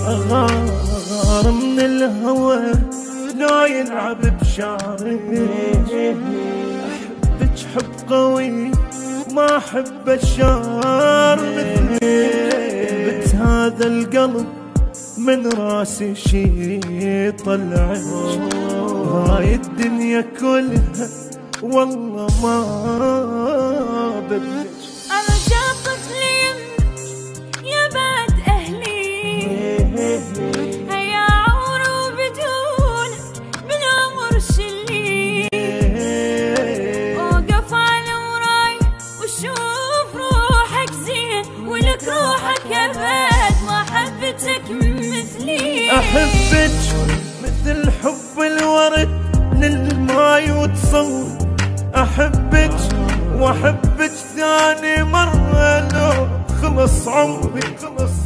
أغار من الهوى لا يلعب بشعري، أحبك حب قوي ما أحب الشعر مثلك، بت هذا القلب من راسي شي طلعت، هاي الدنيا كلها والله ما بدك. أرجع طفلي يا بعد أهلي، هيا عمره بدونك بالعمر شلي، وقف على وراي وشوف روحك زين، ولك روحك أبد ما حبتك مثلي. أحبك مثل حب الورد للماي وتصور، أحبك وأحبك ثاني مرة لو خلص عمري خلص